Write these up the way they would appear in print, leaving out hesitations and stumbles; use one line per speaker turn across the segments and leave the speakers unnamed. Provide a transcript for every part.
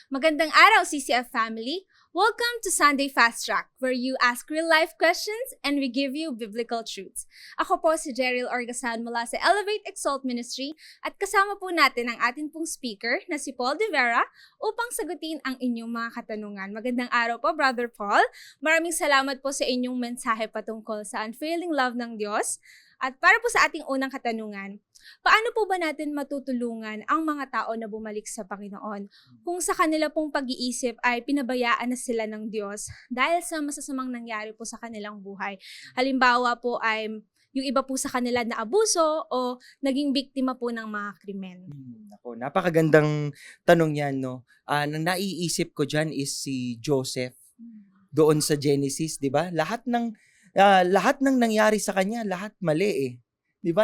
Magandang araw, CCF family! Welcome to Sunday Fast Track, where you ask real-life questions and we give you biblical truths. Ako po si Jeryl Orgasan mula sa Elevate Exalt Ministry at kasama po natin ang ating pong speaker na si Paul De Vera upang sagutin ang inyong mga katanungan. Magandang araw po, Brother Paul. Maraming salamat po sa inyong mensahe patungkol sa unfailing love ng Diyos. At para po sa ating unang katanungan, paano po ba natin matutulungan ang mga tao na bumalik sa Panginoon kung sa kanila pong pag-iisip ay pinabayaan na sila ng Diyos dahil sa masasamang nangyari po sa kanilang buhay? Halimbawa po ay yung iba po sa kanila na abuso o naging biktima po ng mga krimen.
Ako, napakagandang tanong yan, no? Ang naiisip ko dyan is si Joseph doon sa Genesis, di ba? Lahat ng nangyari sa kanya, lahat mali eh. 'Di ba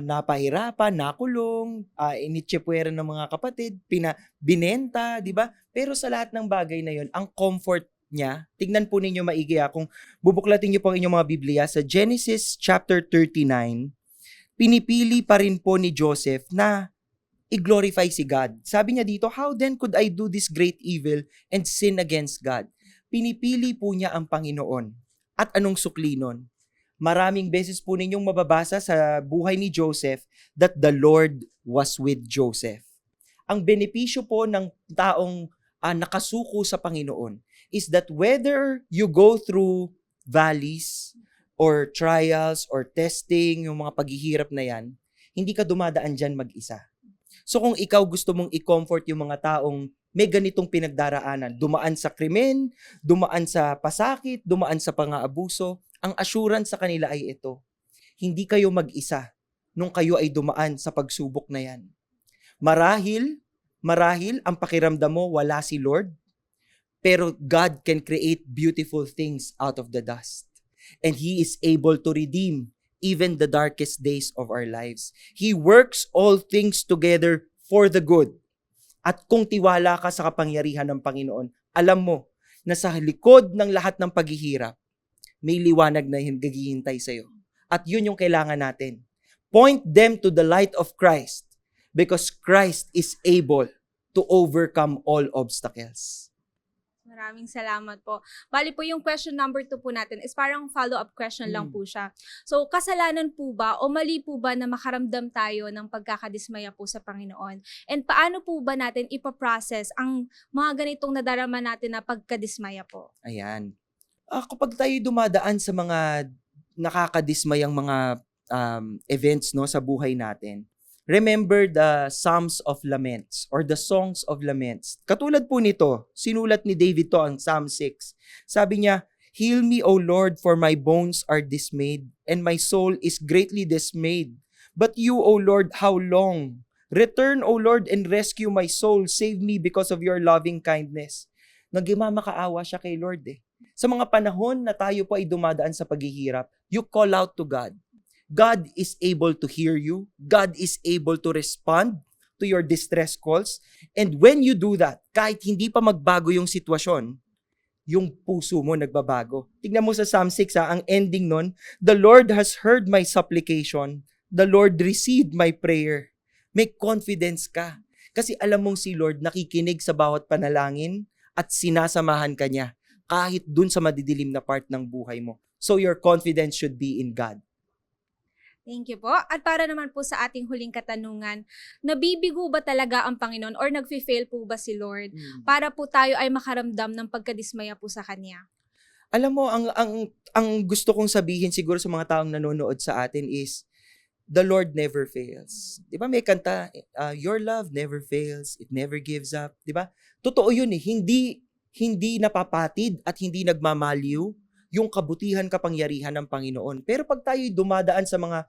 napahirapan, nakulong, initsepwera ng mga kapatid, binenta, 'di ba? Pero sa lahat ng bagay na 'yon, ang comfort niya, tignan po ninyo maigi kung bubuklatin niyo po ang inyong mga Biblia sa Genesis chapter 39, pinipili pa rin po ni Joseph na i-glorify si God. Sabi niya dito, "How then could I do this great evil and sin against God?" Pinipili po niya ang Panginoon. At anong sukli nun? Maraming beses po ninyong mababasa sa buhay ni Joseph that the Lord was with Joseph. Ang benepisyo po ng taong nakasuko sa Panginoon is that whether you go through valleys or trials or testing, yung mga paghihirap na yan, hindi ka dumadaan dyan mag-isa. So kung ikaw gusto mong i-comfort yung mga taong may ganitong pinagdaraanan, dumaan sa krimen, dumaan sa pasakit, dumaan sa pang-aabuso, ang assurance sa kanila ay ito. Hindi kayo mag-isa nung kayo ay dumaan sa pagsubok na yan. Marahil ang pakiramdam mo wala si Lord, pero God can create beautiful things out of the dust. And He is able to redeem even the darkest days of our lives. He works all things together for the good. At kung tiwala ka sa kapangyarihan ng Panginoon, alam mo na sa likod ng lahat ng paghihirap, may liwanag na naghihintay sa'yo. At yun yung kailangan natin. Point them to the light of Christ because Christ is able to overcome all obstacles.
Maraming salamat po. Bali po yung question number 2 po natin is parang follow-up question lang po siya. So, kasalanan po ba o mali po ba na makaramdam tayo ng pagkakadismaya po sa Panginoon? And paano po ba natin ipaprocess ang mga ganitong nadarama natin na pagkadismaya po?
Ayan. Kapag tayo dumadaan sa mga nakakadismayang mga events no sa buhay natin, remember the Psalms of Laments or the Songs of Laments. Katulad po nito, sinulat ni David to ang Psalm 6. Sabi niya, "Heal me, O Lord, for my bones are dismayed, and my soul is greatly dismayed. But you, O Lord, how long? Return, O Lord, and rescue my soul. Save me because of your loving kindness." Nagmamakaawa siya kay Lord eh. Sa mga panahon na tayo po ay dumadaan sa paghihirap, you call out to God. God is able to hear you. God is able to respond to your distress calls. And when you do that, kahit hindi pa magbago yung sitwasyon, yung puso mo nagbabago. Tingnan mo sa Psalm 6, ang ending nun, "The Lord has heard my supplication. The Lord received my prayer." May confidence ka. Kasi alam mong si Lord nakikinig sa bawat panalangin at sinasamahan ka niya kahit dun sa madidilim na part ng buhay mo. So your confidence should be in God.
Thank you po. At para naman po sa ating huling katanungan, nabibigo ba talaga ang Panginoon or nagfi-fail po ba si Lord para po tayo ay makaramdam ng pagkadismaya po sa Kanya?
Alam mo, ang gusto kong sabihin siguro sa mga taong nanonood sa atin is, the Lord never fails. Di ba may kanta, "Your love never fails, it never gives up." Di ba? Totoo yun eh. Hindi napapatid at hindi nagmamaliw yung kabutihan, kapangyarihan ng Panginoon. Pero pag tayo'y dumadaan sa mga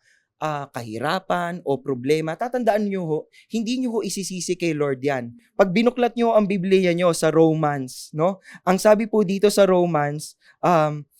kahirapan o problema, tatandaan nyo ho, hindi nyo ho isisisi kay Lord yan. Pag binuklat nyo ang Biblia nyo sa Romans, no? Ang sabi po dito sa Romans,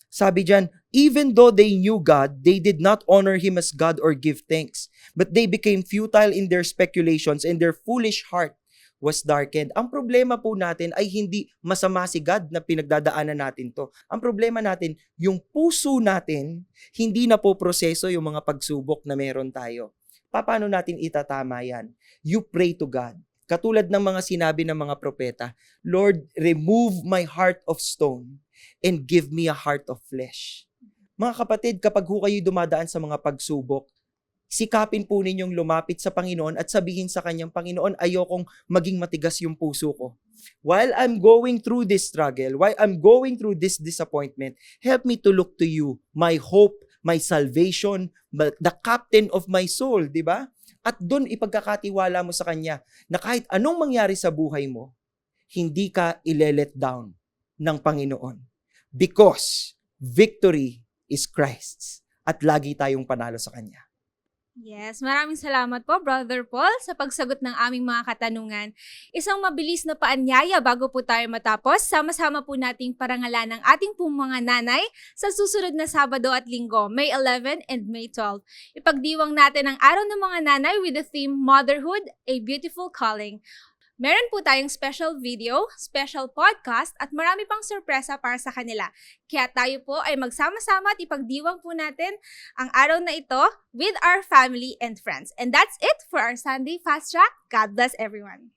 sabi dyan, "Even though they knew God, they did not honor Him as God or give thanks. But they became futile in their speculations and their foolish heart was darkened." Ang problema po natin ay hindi masama si God na pinagdadaanan natin to. Ang problema natin, yung puso natin, hindi na po proseso yung mga pagsubok na meron tayo. Paano natin itatama yan? You pray to God. Katulad ng mga sinabi ng mga propeta, Lord, remove my heart of stone and give me a heart of flesh. Mga kapatid, kapag ho kayo dumadaan sa mga pagsubok, sikapin po ninyong lumapit sa Panginoon at sabihin sa Kanyang, Panginoon, ayokong maging matigas yung puso ko. While I'm going through this struggle, while I'm going through this disappointment, help me to look to you, my hope, my salvation, the captain of my soul, di ba? At doon ipagkakatiwala mo sa Kanya na kahit anong mangyari sa buhay mo, hindi ka ile-let down ng Panginoon. Because victory is Christ's at lagi tayong panalo sa Kanya.
Yes, maraming salamat po, Brother Paul, sa pagsagot ng aming mga katanungan. Isang mabilis na paanyaya bago po tayo matapos, sama-sama po nating parangalan ng ating pong mga nanay sa susunod na Sabado at Linggo, May 11 and May 12. Ipagdiwang natin ang Araw ng Mga Nanay with the theme Motherhood, a Beautiful Calling. Meron po tayong special video, special podcast, at marami pang sorpresa para sa kanila. Kaya tayo po ay magsama-sama at ipagdiwang po natin ang araw na ito with our family and friends. And that's it for our Sunday Fast Track. God bless everyone.